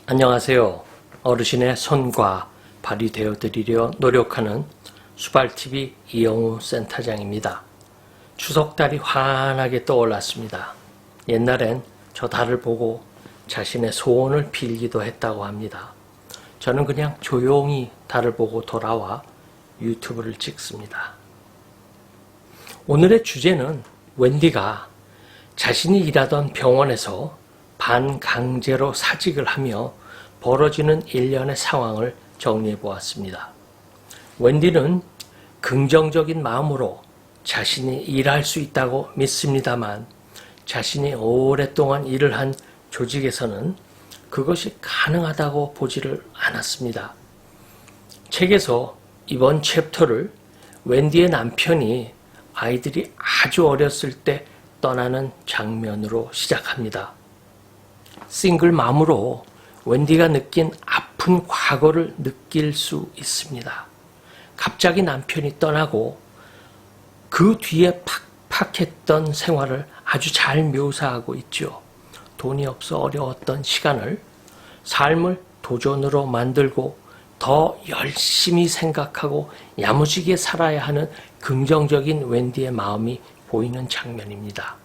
안녕하세요. 어르신의 손과 발이 되어드리려 노력하는 수발TV 이영우 센터장입니다. 추석달이 환하게 떠올랐습니다. 옛날엔 저 달을 보고 자신의 소원을 빌기도 했다고 합니다. 저는 그냥 조용히 달을 보고 돌아와 유튜브를 찍습니다. 오늘의 주제는 웬디가 자신이 일하던 병원에서 반강제로 사직을 하며 벌어지는 일련의 상황을 정리해 보았습니다. 웬디는 긍정적인 마음으로 자신이 일할 수 있다고 믿습니다만 자신이 오랫동안 일을 한 조직에서는 그것이 가능하다고 보지를 않았습니다. 책에서 이번 챕터를 웬디의 남편이 아이들이 아주 어렸을 때 떠나는 장면으로 시작합니다. 싱글맘으로 웬디가 느낀 아픈 과거를 느낄 수 있습니다. 갑자기 남편이 떠나고 그 뒤에 팍팍했던 생활을 아주 잘 묘사하고 있죠. 돈이 없어 어려웠던 시간을 삶을 도전으로 만들고 더 열심히 생각하고 야무지게 살아야 하는 긍정적인 웬디의 마음이 보이는 장면입니다.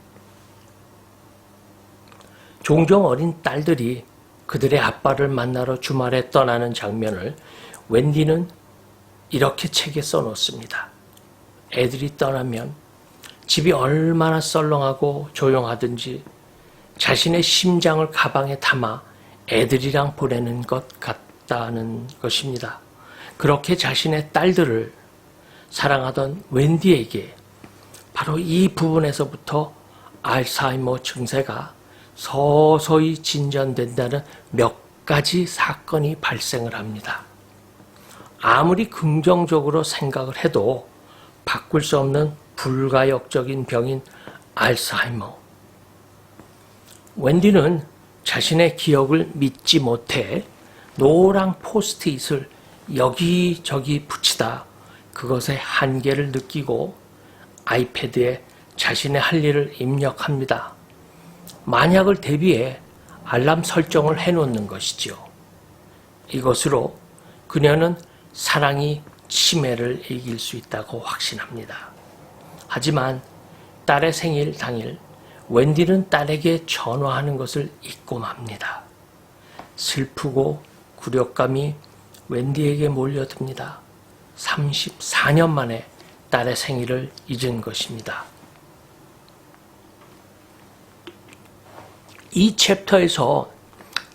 종종 어린 딸들이 그들의 아빠를 만나러 주말에 떠나는 장면을 웬디는 이렇게 책에 써놓습니다. 애들이 떠나면 집이 얼마나 썰렁하고 조용하든지 자신의 심장을 가방에 담아 애들이랑 보내는 것 같다는 것입니다. 그렇게 자신의 딸들을 사랑하던 웬디에게 바로 이 부분에서부터 알츠하이머 증세가 서서히 진전된다는 몇 가지 사건이 발생을 합니다. 아무리 긍정적으로 생각을 해도 바꿀 수 없는 불가역적인 병인 알츠하이머. 웬디는 자신의 기억을 믿지 못해 노랑 포스트잇을 여기저기 붙이다 그것의 한계를 느끼고 아이패드에 자신의 할 일을 입력합니다. 만약을 대비해 알람 설정을 해놓는 것이죠. 이것으로 그녀는 사랑이 치매를 이길 수 있다고 확신합니다. 하지만 딸의 생일 당일 웬디는 딸에게 전화하는 것을 잊고 맙니다. 슬프고 굴욕감이 웬디에게 몰려듭니다. 34년 만에 딸의 생일을 잊은 것입니다. 이 챕터에서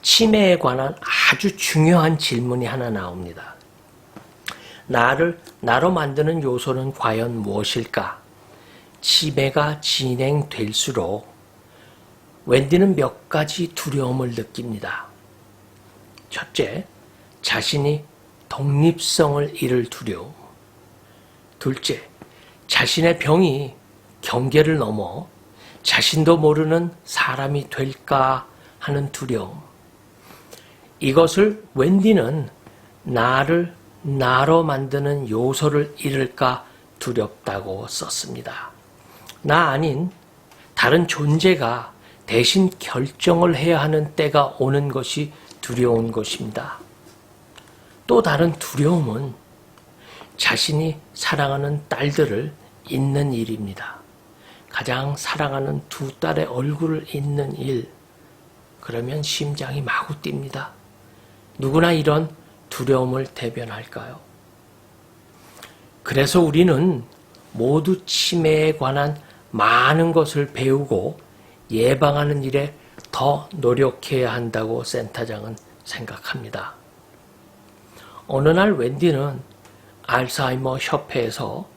치매에 관한 아주 중요한 질문이 하나 나옵니다. 나로 만드는 요소는 과연 무엇일까? 치매가 진행될수록 웬디는 몇 가지 두려움을 느낍니다. 첫째, 자신이 독립성을 잃을 두려움. 둘째, 자신의 병이 경계를 넘어 자신도 모르는 사람이 될까 하는 두려움. 이것을 웬디는 나로 만드는 요소를 잃을까 두렵다고 썼습니다. 나 아닌 다른 존재가 대신 결정을 해야 하는 때가 오는 것이 두려운 것입니다. 또 다른 두려움은 자신이 사랑하는 딸들을 잊는 일입니다. 가장 사랑하는 두 딸의 얼굴을 잊는 일, 그러면 심장이 마구 뜁니다. 누구나 이런 두려움을 대변할까요? 그래서 우리는 모두 치매에 관한 많은 것을 배우고 예방하는 일에 더 노력해야 한다고 센터장은 생각합니다. 어느 날 웬디는 알츠하이머 협회에서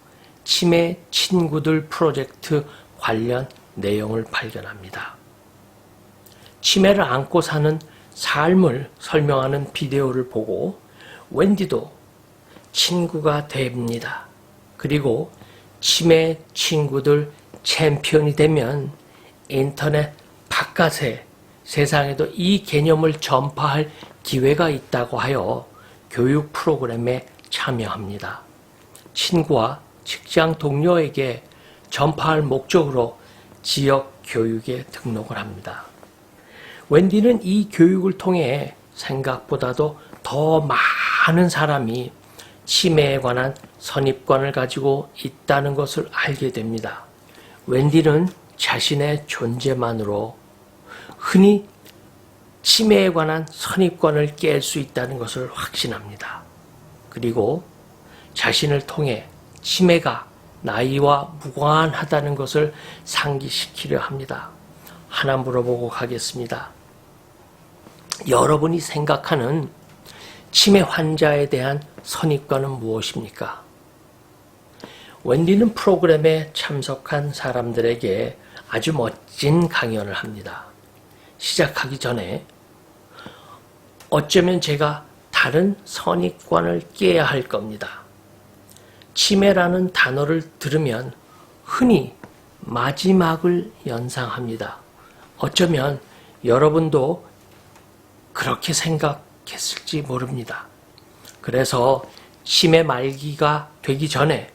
치매 친구들 프로젝트 관련 내용을 발견합니다. 치매를 안고 사는 삶을 설명하는 비디오를 보고 웬디도 친구가 됩니다. 그리고 치매 친구들 챔피언이 되면 인터넷 바깥의 세상에도 이 개념을 전파할 기회가 있다고 하여 교육 프로그램에 참여합니다. 친구와 직장 동료에게 전파할 목적으로 지역 교육에 등록을 합니다. 웬디는 이 교육을 통해 생각보다도 더 많은 사람이 치매에 관한 선입관을 가지고 있다는 것을 알게 됩니다. 웬디는 자신의 존재만으로 흔히 치매에 관한 선입관을 깰 수 있다는 것을 확신합니다. 그리고 자신을 통해 치매가 나이와 무관하다는 것을 상기시키려 합니다. 하나 물어보고 가겠습니다. 여러분이 생각하는 치매 환자에 대한 선입관은 무엇입니까? 웬디는 프로그램에 참석한 사람들에게 아주 멋진 강연을 합니다. 시작하기 전에 어쩌면 제가 다른 선입관을 깨야 할 겁니다. 치매라는 단어를 들으면 흔히 마지막을 연상합니다. 어쩌면 여러분도 그렇게 생각했을지 모릅니다. 그래서 치매 말기가 되기 전에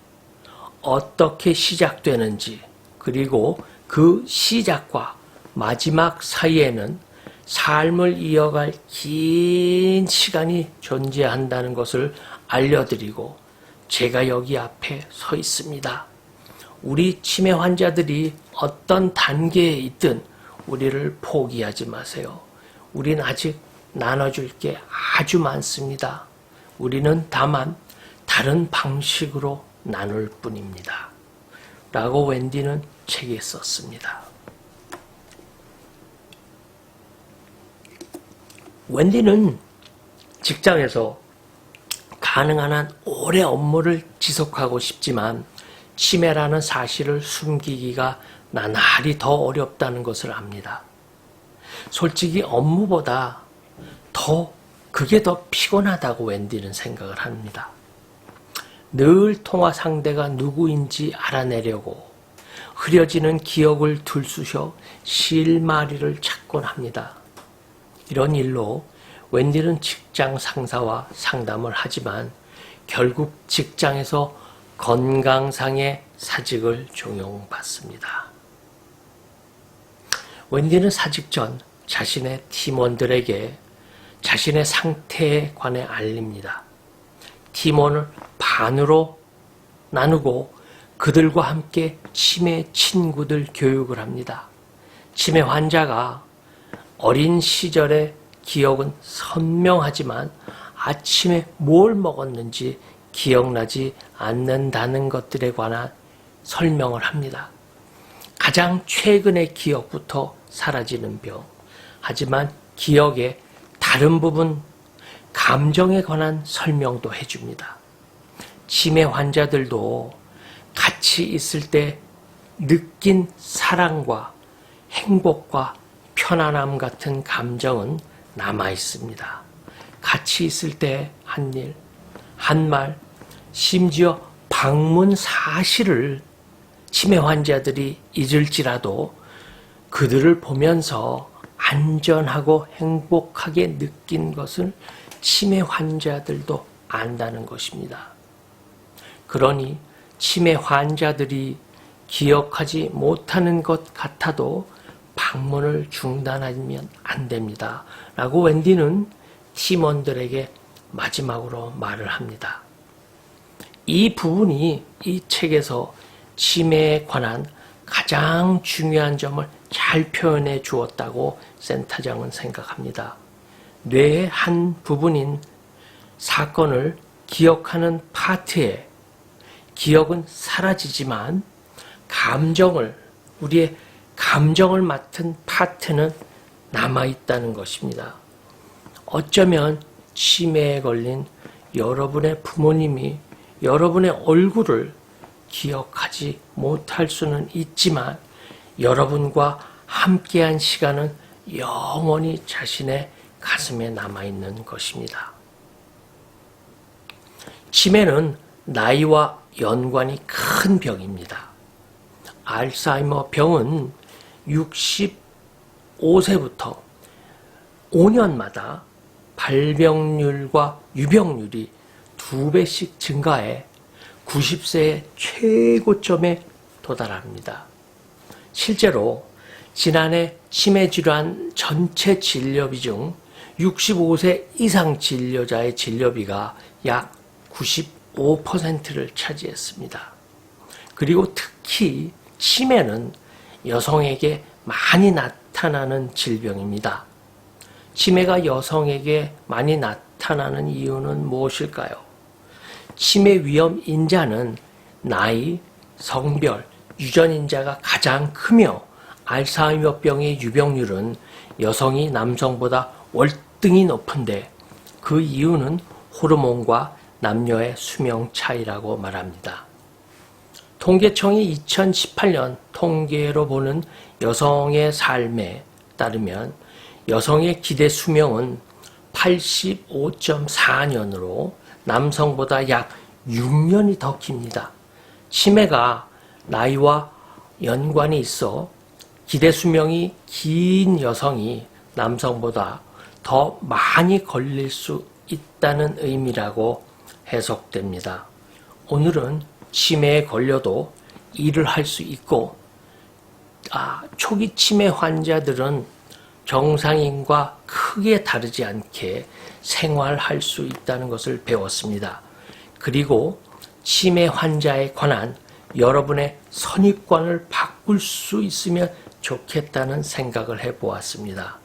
어떻게 시작되는지, 그리고 그 시작과 마지막 사이에는 삶을 이어갈 긴 시간이 존재한다는 것을 알려드리고 제가 여기 앞에 서 있습니다. 우리 치매 환자들이 어떤 단계에 있든 우리를 포기하지 마세요. 우린 아직 나눠줄 게 아주 많습니다. 우리는 다만 다른 방식으로 나눌 뿐입니다. 라고 웬디는 책에 썼습니다. 웬디는 직장에서 가능한 한 오래 업무를 지속하고 싶지만 치매라는 사실을 숨기기가 나날이 더 어렵다는 것을 압니다. 솔직히 업무보다 그게 더 피곤하다고 웬디는 생각을 합니다. 늘 통화 상대가 누구인지 알아내려고 흐려지는 기억을 들쑤셔 실마리를 찾곤 합니다. 이런 일로 웬디는 직장 상사와 상담을 하지만 결국 직장에서 건강상의 사직을 종용받습니다. 웬디는 사직 전 자신의 팀원들에게 자신의 상태에 관해 알립니다. 팀원을 반으로 나누고 그들과 함께 치매 친구들 교육을 합니다. 치매 환자가 어린 시절의 기억은 선명하지만 아침에 뭘 먹었는지 기억나지 않는다는 것들에 관한 설명을 합니다. 가장 최근의 기억부터 사라지는 병. 하지만 기억의 다른 부분, 감정에 관한 설명도 해줍니다. 치매 환자들도 같이 있을 때 느낀 사랑과 행복과 편안함 같은 감정은 남아 있습니다. 같이 있을 때 한 일, 한 말, 심지어 방문 사실을 치매 환자들이 잊을지라도 그들을 보면서 안전하고 행복하게 느낀 것을 치매 환자들도 안다는 것입니다. 그러니 치매 환자들이 기억하지 못하는 것 같아도 방문을 중단하면 안 됩니다. 라고 웬디는 팀원들에게 마지막으로 말을 합니다. 이 부분이 이 책에서 치매에 관한 가장 중요한 점을 잘 표현해 주었다고 센터장은 생각합니다. 뇌의 한 부분인 사건을 기억하는 파트에 기억은 사라지지만 우리의 감정을 맡은 파트는 남아있다는 것입니다. 어쩌면 치매에 걸린 여러분의 부모님이 여러분의 얼굴을 기억하지 못할 수는 있지만 여러분과 함께한 시간은 영원히 자신의 가슴에 남아있는 것입니다. 치매는 나이와 연관이 큰 병입니다. 알츠하이머 병은 65세부터 5년마다 발병률과 유병률이 2배씩 증가해 90세의 최고점에 도달합니다. 실제로 지난해 치매 질환 전체 진료비 중 65세 이상 진료자의 진료비가 약 95%를 차지했습니다. 그리고 특히 치매는 여성에게 많이 나타나는 질병입니다. 치매가 여성에게 많이 나타나는 이유는 무엇일까요? 치매 위험 인자는 나이, 성별, 유전인자가 가장 크며 알츠하이머병의 유병률은 여성이 남성보다 월등히 높은데 그 이유는 호르몬과 남녀의 수명 차이라고 말합니다. 통계청이 2018년 통계로 보는 여성의 삶에 따르면 여성의 기대 수명은 85.4년으로 남성보다 약 6년이 더 깁니다. 치매가 나이와 연관이 있어 기대 수명이 긴 여성이 남성보다 더 많이 걸릴 수 있다는 의미라고 해석됩니다. 오늘은 치매에 걸려도 일을 할 수 있고 초기 치매 환자들은 정상인과 크게 다르지 않게 생활할 수 있다는 것을 배웠습니다. 그리고 치매 환자에 관한 여러분의 선입관을 바꿀 수 있으면 좋겠다는 생각을 해보았습니다.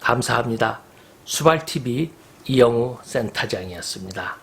감사합니다. 수발TV 이영우 센터장이었습니다.